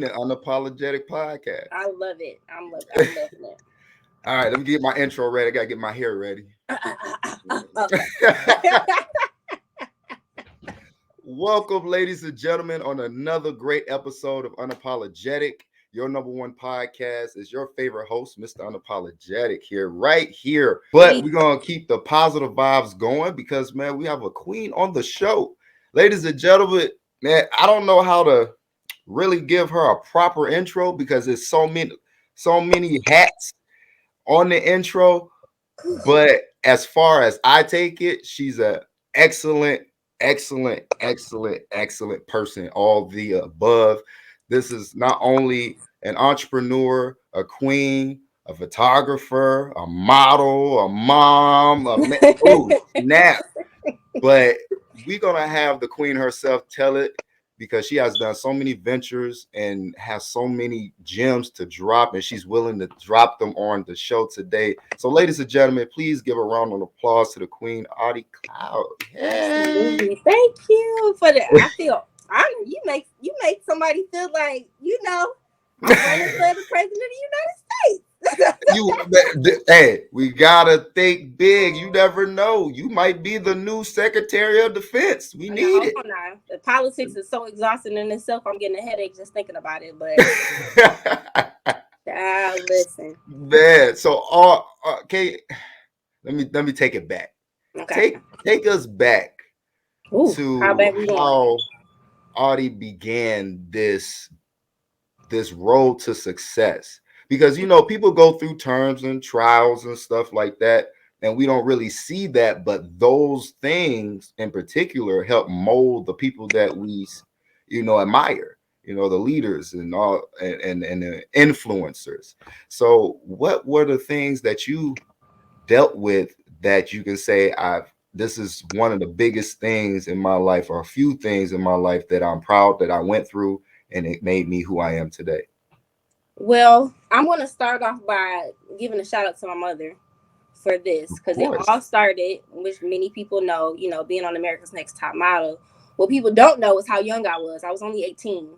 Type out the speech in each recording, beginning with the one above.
the Unapologetic Podcast. I love it. I'm loving it. All right, let me get my intro ready. I gotta get my hair ready. Okay. Welcome, ladies and gentlemen, on another great episode of Unapologetic. Your number one podcast is your favorite host, Mr. Unapologetic, right here. But we're gonna keep the positive vibes going because, man, we have a queen on the show. Ladies and gentlemen, man, I don't know how to really give her a proper intro because there's so many hats on the intro. But as far as I take it, she's an excellent person. All the above. This is not only an entrepreneur, a queen, a photographer, a model, a mom, snap. But we're gonna have the queen herself tell it because she has done so many ventures and has so many gems to drop, and she's willing to drop them on the show today. So, ladies and gentlemen, please give a round of applause to the queen, Audie Cloud. Absolutely. Thank you for that. I feel honored. You make somebody feel like, I'm running for the president of the United States. Hey, we gotta think big. You never know. You might be the new Secretary of Defense. We need it. Now. The politics is so exhausting in itself. I'm getting a headache just thinking about it. But listen, man. So, okay, let me take it back. Okay, take us back to how Audie began this road to success. Because, people go through terms and trials and stuff like that, and we don't really see that. But those things in particular help mold the people that we, admire, the leaders and all and the influencers. So what were the things that you dealt with that you can say, this is one of the biggest things in my life, or a few things in my life that I'm proud that I went through, and it made me who I am today? Well, I'm going to start off by giving a shout out to my mother for this, because it all started, which many people know, being on America's Next Top Model. What people don't know is how young I was. I was only 18,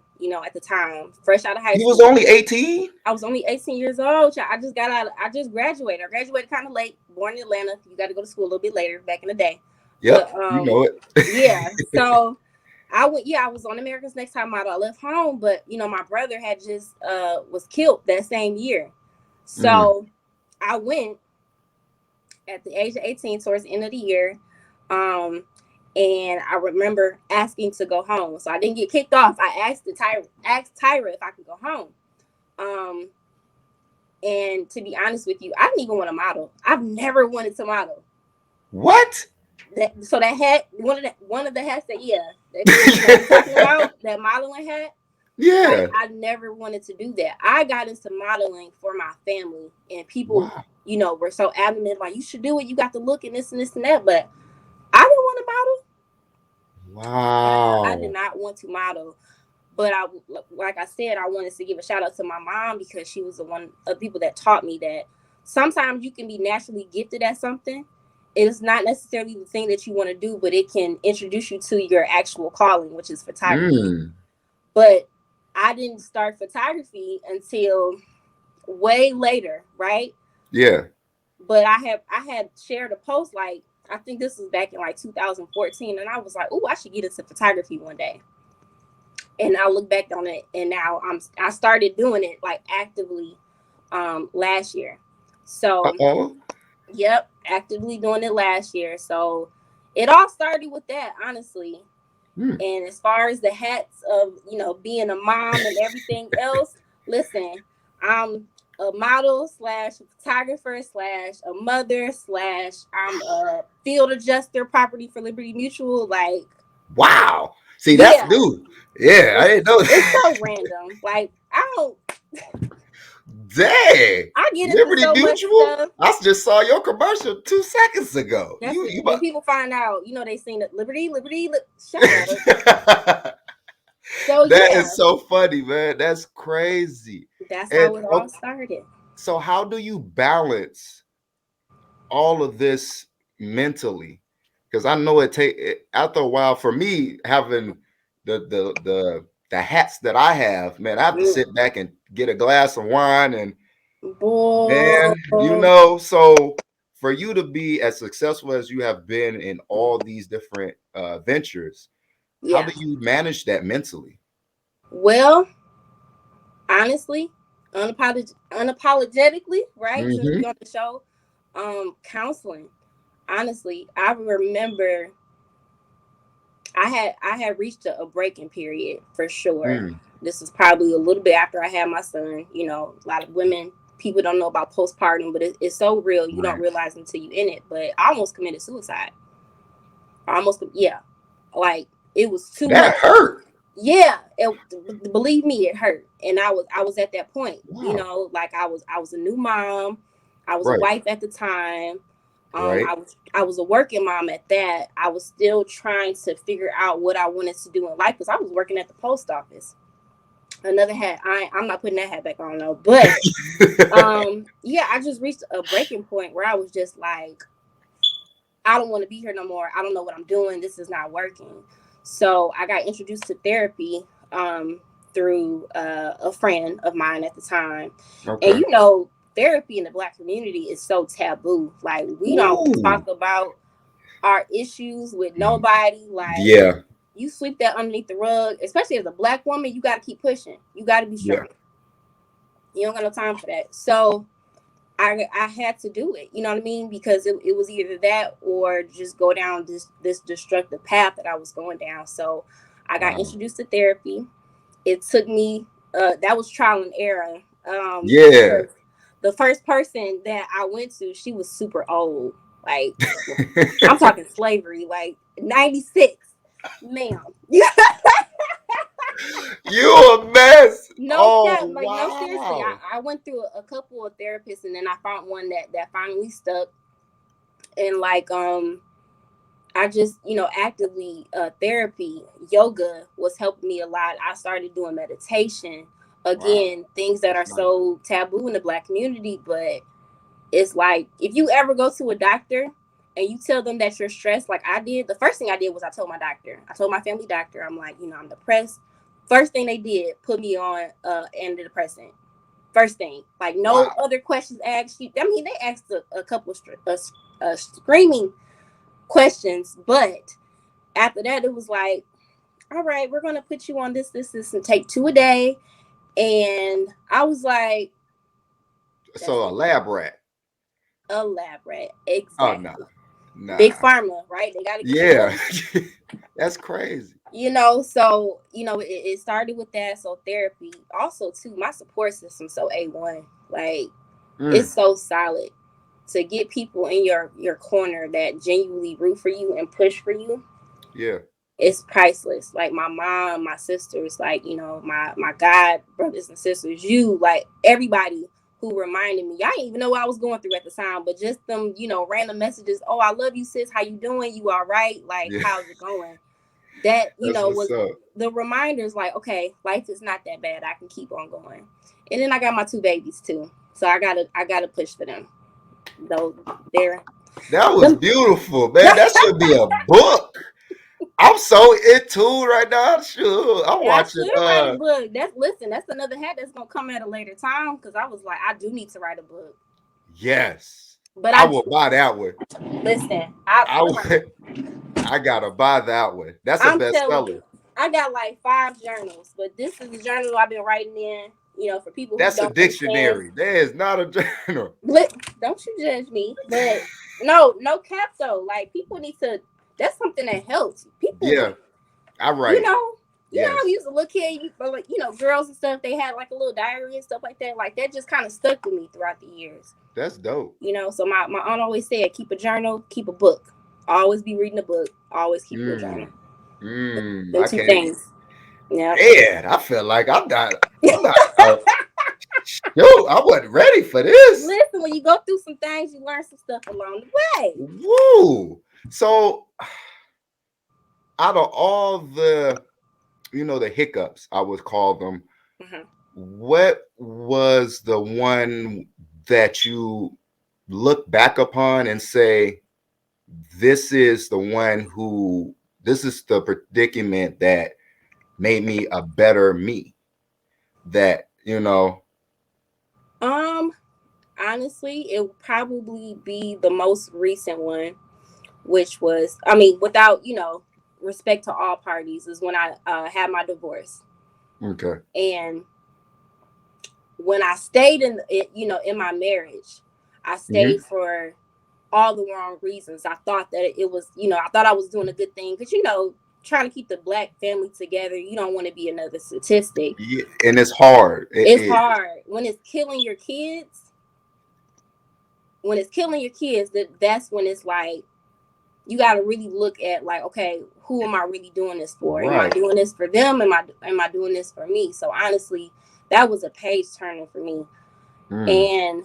at the time, fresh out of high school. You was only 18? I was only 18 years old. I just graduated. I graduated kind of late, born in Atlanta. You got to go to school a little bit later back in the day. Yep, but, you know it. Yeah, so I was on America's Next Top Model. I left home, but my brother had just was killed that same year. So I went at the age of 18 towards the end of the year. And I remember asking to go home. So I didn't get kicked off. I asked Tyra if I could go home. And to be honest with you, I didn't even want to model. I've never wanted to model. What? So that hat, one of the hats that modeling hat. Yeah. I never wanted to do that. I got into modeling for my family, and people, were so adamant, like, you should do it. You got the look and this and this and that. But I didn't want to model. Wow. I did not want to model. But like I said, I wanted to give a shout out to my mom, because she was one of the people that taught me that sometimes you can be naturally gifted at something. It's not necessarily the thing that you want to do, but it can introduce you to your actual calling, which is photography. But I didn't start photography until way later, right? Yeah. But I had shared a post, like, I think this was back in like 2014, and I was like, "Oh, I should get into photography one day." And I look back on it, and now I started doing it like actively last year. So, Yep, actively doing it last year. So it all started with that, honestly. And as far as the hats of, being a mom and everything else, listen, I'm a model / photographer / a mother / I'm a field adjuster, property for Liberty Mutual. Like, wow. See, that's new. Yeah, I didn't know that. It's so random. Like, I don't. Dang. I get into Liberty so Mutual? much stuff. I just saw your commercial 2 seconds ago. When people find out, they seen that Liberty. Shut up. So that is so funny, man. That's crazy. That's how it all started. So how do you balance all of this mentally? Because I know after a while, for me, having the the hats that I have, man, I have to sit back and get a glass of wine and man, so for you to be as successful as you have been in all these different ventures, how do you manage that mentally? Well, honestly, unapologetically, right? Since we on the show, counseling. Honestly, I remember I had reached a breaking period for sure. This was probably a little bit after I had my son. You know, a lot of women, people don't know about postpartum, but it's so real. You don't realize until you in it. But I almost committed suicide. Like it was too much. Hurt. Yeah, believe me, it hurt, and I was at that point. You know, like I was a new mom. I was a wife at the time. I was a working mom at that. I was still trying to figure out what I wanted to do in life because I was working at the post office. Another hat. I'm not putting that hat back on though. But yeah, I just reached a breaking point where I was just like, I don't want to be here no more. I don't know what I'm doing. This is not working. So I got introduced to therapy through a friend of mine at the time. And you know, therapy in the Black community is so taboo. Like we don't talk about our issues with nobody. Like you sweep that underneath the rug, especially as a Black woman, you got to keep pushing. You got to be strong. You don't got no time for that. So I had to do it, you know what I mean? Because it was either that or just go down this destructive path that I was going down. So I got introduced to therapy. It took me, that was trial and error. The first person that I went to, she was super old. Like, I'm talking slavery, like 96, ma'am. You a mess. No, seriously. I went through a couple of therapists, and then I found one that finally stuck. And like, I just, you know, actively therapy, yoga was helping me a lot. I started doing meditation. Again, things that are so taboo in the Black community, but it's like if you ever go to a doctor and you tell them that you're stressed, like I did, the first thing I did was I told my doctor. I told my family doctor, I'm like, you know, I'm depressed. First thing they did, put me on antidepressant. First thing, like no other questions asked. I mean, they asked a couple of screaming questions, but after that, it was like, all right, we're gonna put you on this, and take 2 a day. And I was like, so a lab rat. A lab rat, exactly. Oh no. Big pharma, right? They gotta That's crazy. You know, so you know, it started with that. So therapy, also too, my support system so A1, like it's so solid to get people in your corner that genuinely root for you and push for you. It's priceless. Like my mom, my sisters, like, you know, my god brothers and sisters, you, like everybody who reminded me. I didn't even know what I was going through at the time, but just them, you know, random messages. Oh, I love you, sis. How you doing? You all right? Like, how's it going? That, you know, was the reminders like, okay, life is not that bad. I can keep on going. And then I got my 2 babies too. So I gotta push for them. Though that was beautiful, man. That should be a book. I'm so into right now. Sure, I'm watching. I should write a book. That's another hat that's gonna come at a later time because I was like, I do need to write a book. Yes, but I will buy that one. Listen, I gotta buy that one. That's a bestseller. I got like 5 journals, but this is the journal I've been writing in. You know, for people who that's don't a dictionary. understand. There is not a journal. Don't you judge me, but no cap though. Like people need to. That's something that helps people. Yeah, I write. You know, I used to look here, like, you know, girls and stuff. They had like a little diary and stuff like that. Like that just kind of stuck with me throughout the years. That's dope. You know, so my aunt always said, keep a journal, keep a book. Always be reading a book. Always keep your journal. The 2 things. Yeah. Man, I feel like I'm not. Yo, I wasn't ready for this. Listen, when you go through some things, you learn some stuff along the way. Woo! So, out of all the, you know, the hiccups, I would call them, what was the one that you look back upon and say, this is the predicament that made me a better me? That, you know. Honestly, it would probably be the most recent one, which was, I mean, without, respect to all parties, is when I had my divorce. Okay. And when I stayed in it, in my marriage, I stayed for all the wrong reasons. I thought that it was, I thought I was doing a good thing because, trying to keep the Black family together, you don't want to be another statistic. Yeah, and it's hard. It's hard when it's killing your kids. When it's killing your kids, that's when it's like you got to really look at like, okay, who am I really doing this for? Right. Am I doing this for them? Am I doing this for me? So honestly, that was a page turner for me. And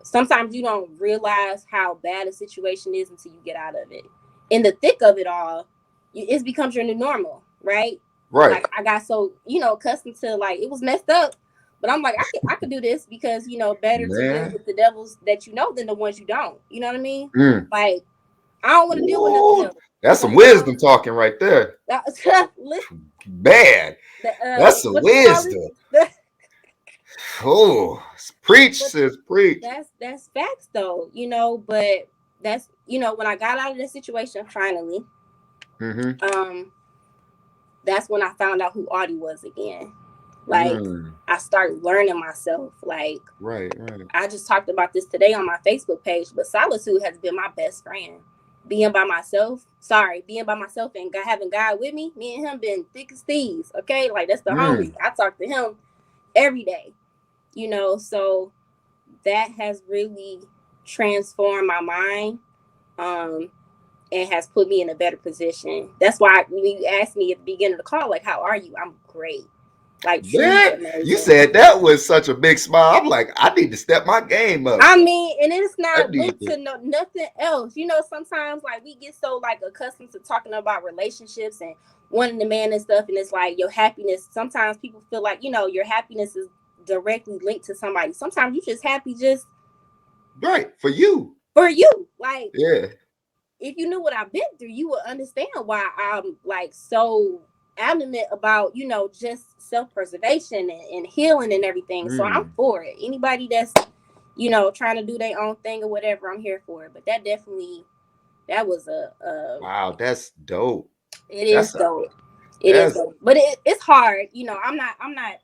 sometimes you don't realize how bad a situation is until you get out of it. In the thick of it all, it becomes your new normal, right? Right. Like I got so, accustomed to, like, it was messed up, but I'm like, I could do this because, better to deal with the devils that you know than the ones you don't. You know what I mean? Like, I don't want to deal with nothing else. That's some wisdom talking right there. Bad. That's some wisdom. Oh, preach, sis, preach. That's facts though, but that's, when I got out of this situation finally, that's when I found out who Audie was again. Like, I started learning myself. Like, right. I just talked about this today on my Facebook page, but solitude has been my best friend. Being by myself and having God with me and him been thick as thieves. Okay, like that's the homie. I talk to him every day. So that has really transformed my mind, and has put me in a better position. That's why when you asked me at the beginning of the call, like, how are you? I'm great. Like, you said that was such a big smile. I'm like, I need to step my game up. I mean, and it's not linked to nothing else. Sometimes like we get so like accustomed to talking about relationships and wanting the man and stuff, and it's like your happiness. Sometimes people feel like, your happiness is directly linked to somebody. Sometimes you just happy just right for you. Like, yeah. If you knew what I've been through, you would understand why I'm like so adamant about, just self-preservation and healing and everything. So I'm for it. Anybody that's, trying to do their own thing or whatever, I'm here for it. But that was a wow, that's dope. It is dope. But it's hard. I'm not,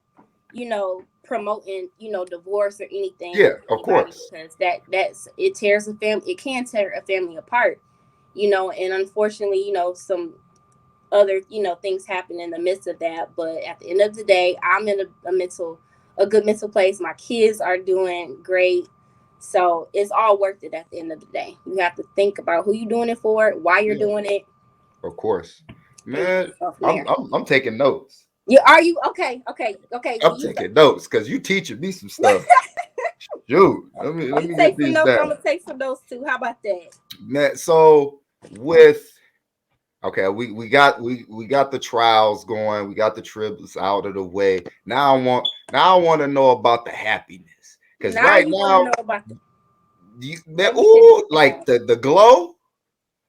promoting, divorce or anything. Yeah, of course. Because it tears a family. It can tear a family apart. And unfortunately, some other, things happen in the midst of that. But at the end of the day, I'm in a good mental place. My kids are doing great. So it's all worth it at the end of the day. You have to think about who you're doing it for, why you're doing it. Of course. Man, I'm taking notes. Are you? Okay. I'm taking notes because you teaching me some stuff. Shoot. Let me get these down. I'm gonna take some notes too. How about that? Man, so with okay, we got the trials going, we got the trips out of the way. Now I want to know about the happiness. Because right now like the glow.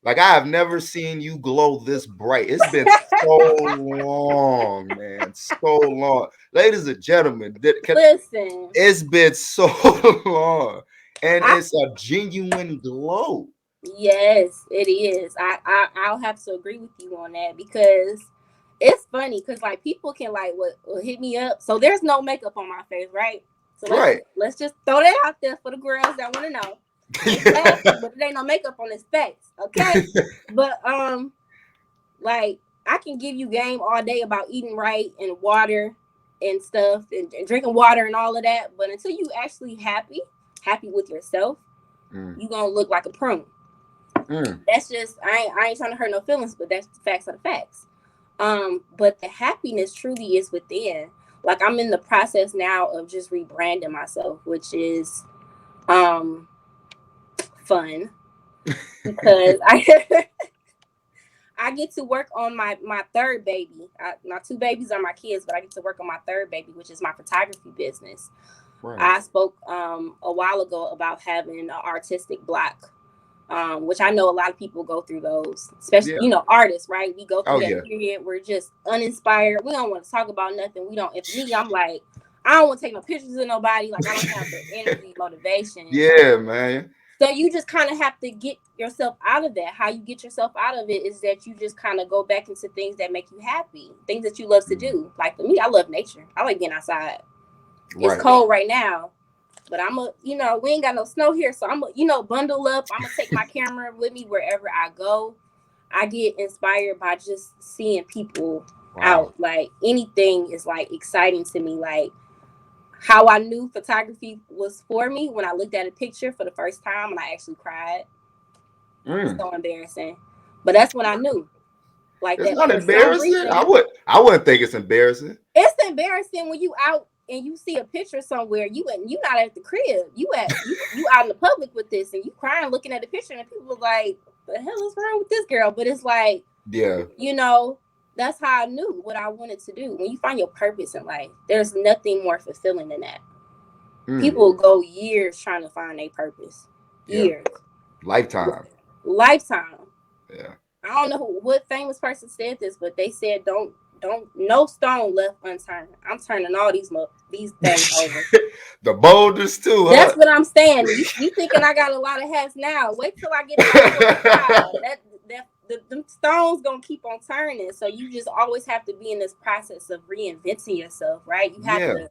Like, I have never seen you glow this bright. It's been so long, man. So long. Ladies and gentlemen, listen. It's been so long. And it's a genuine glow. Yes, it is. I'll have to agree with you on that because it's funny because like people can like what hit me up. So there's no makeup on my face, right? So let's just throw that out there for the girls that want to know. But there ain't no makeup on his face, okay? But like I can give you game all day about eating right and water and stuff and drinking water and all of that, but until you actually happy with yourself, you gonna look like a prune. That's just I ain't trying to hurt no feelings, but that's the facts of the facts. But the happiness truly is within. Like I'm in the process now of just rebranding myself, which is fun because I get to work on my third baby. My two babies are my kids, but I get to work on my third baby, which is my photography business. Right. I spoke a while ago about having an artistic block which I know a lot of people go through those, especially, artists, right? We go through that period. We're just uninspired. We don't want to talk about nothing. We don't, if me, I'm like, I don't want to take no pictures of nobody. Like, I don't have the energy, motivation. Yeah, man. So you just kind of have to get yourself out of that. How you get yourself out of it is that you just kind of go back into things that make you happy, things that you love to do. Like for me, I love nature. I like being outside. Right. It's cold right now, but we ain't got no snow here. So I'm bundle up. I'm going to take my camera with me wherever I go. I get inspired by just seeing people out. Like anything is like exciting to me. Like how I knew photography was for me when I looked at a picture for the first time and I actually cried. It's so embarrassing. But that's when I knew. Like it's that not embarrassing. Reason, I wouldn't think it's embarrassing. It's embarrassing when you out and you see a picture somewhere, you not at the crib. You out in the public with this and you crying looking at the picture and people are like, the hell is wrong with this girl? But it's like, that's how I knew what I wanted to do. When you find your purpose in life, there's nothing more fulfilling than that. People go years trying to find their purpose. Years. Lifetime. Yeah. I don't know what famous person said this, but they said don't no stone left unturned. I'm turning all these things over. The boulders too. That's what I'm saying. You thinking I got a lot of hats now? Wait till I get to 45. Them stones gonna keep on turning. So you just always have to be in this process of reinventing yourself, right? You have to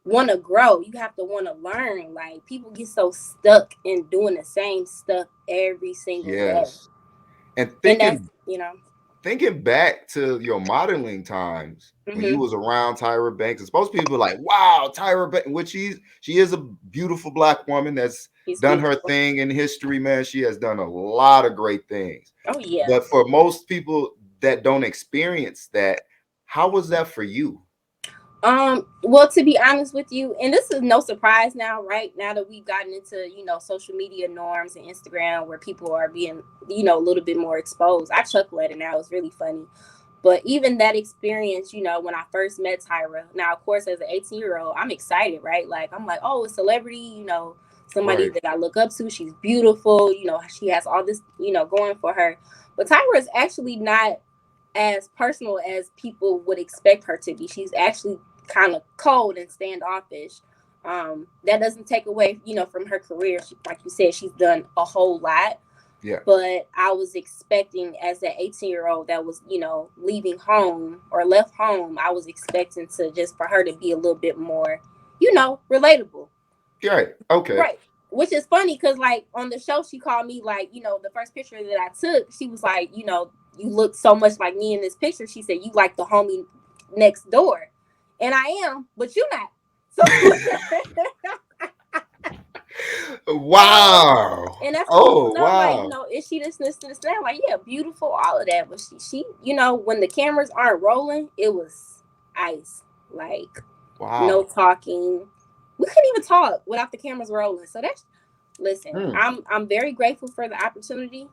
want to grow. You have to want to learn. Like people get so stuck in doing the same stuff every single day. And thinking back to your modeling times when you was around Tyra Banks, and supposed people like, wow, Tyra Banks, which she is a beautiful Black woman that's done her thing in history, man. She has done a lot of great things. Oh yeah. But for most people that don't experience that, how was that for you? Well, to be honest with you, and this is no surprise now, right? Now that we've gotten into, social media norms and Instagram where people are being, a little bit more exposed. I chuckle at it now. It's really funny. But even that experience, when I first met Tyra, now, of course, as an 18-year-old, I'm excited, right? Like, I'm like, oh, a celebrity, somebody that I look up to. She's beautiful. She has all this, going for her. But Tyra is actually not as personal as people would expect her to be. She's actually kind of cold and standoffish. That doesn't take away, from her career. Like you said, she's done a whole lot. Yeah. But I was expecting, as that 18-year-old that was, leaving home or left home, I was expecting for her to be a little bit more, relatable. Right. Okay. Right. Which is funny because, like, on the show, she called me, like, the first picture that I took, she was like, you look so much like me in this picture. She said, you like the homie next door. And I am, but you're not. So wow. And that's what wow. Like, is she this to this? I'm like, yeah, beautiful, all of that. But she, when the cameras aren't rolling, it was ice. Like, no talking. We couldn't even talk without the cameras rolling. So listen, I'm very grateful for the opportunity.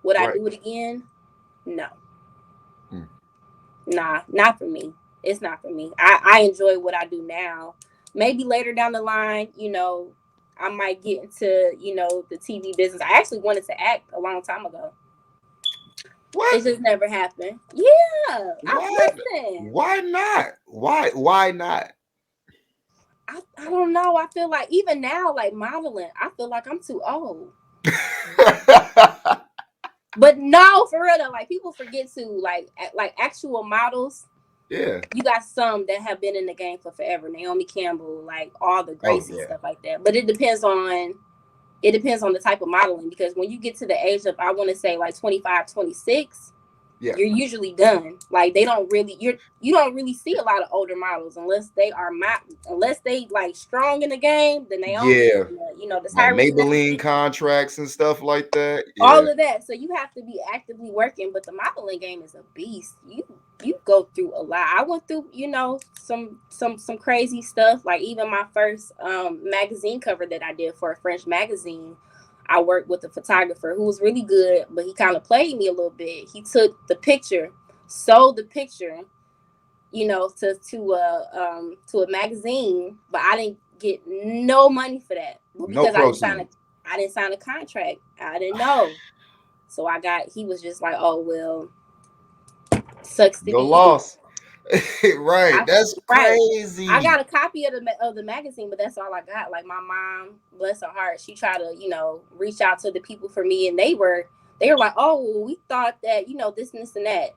Would I do it again? No. Nah, not for me. It's not for me. I enjoy what I do now. Maybe later down the line, I might get into, the TV business. I actually wanted to act a long time ago. What? It just never happened. Yeah. Why not? Why not? I don't know. I feel like even now, like modeling, I feel like I'm too old. But no, for real though, like people forget to like actual models. Yeah. You got some that have been in the game for forever. Naomi Campbell, like all the Grace and stuff like that. But it depends on the type of modeling, because when you get to the age of, I want to say like 25, 26, you're usually done. Like you don't really see a lot of older models unless they like strong in the game. Then they the like Maybelline contracts and stuff like that. Yeah. All of that. So you have to be actively working, but the modeling game is a beast. You go through a lot. I went through, some crazy stuff. Like even my first magazine cover that I did for a French magazine, I worked with a photographer who was really good, but he kind of played me a little bit. He took the picture, sold the picture, to a magazine, but I didn't get no money for that. Because I didn't sign a contract. I didn't know. So he was just like, oh, well, sucks to Your be you. loss. Right. That's crazy. I got a copy of the magazine, but that's all I got. Like, my mom, bless her heart, she tried to, reach out to the people for me, and they were like, oh, well, we thought that, this and this and that.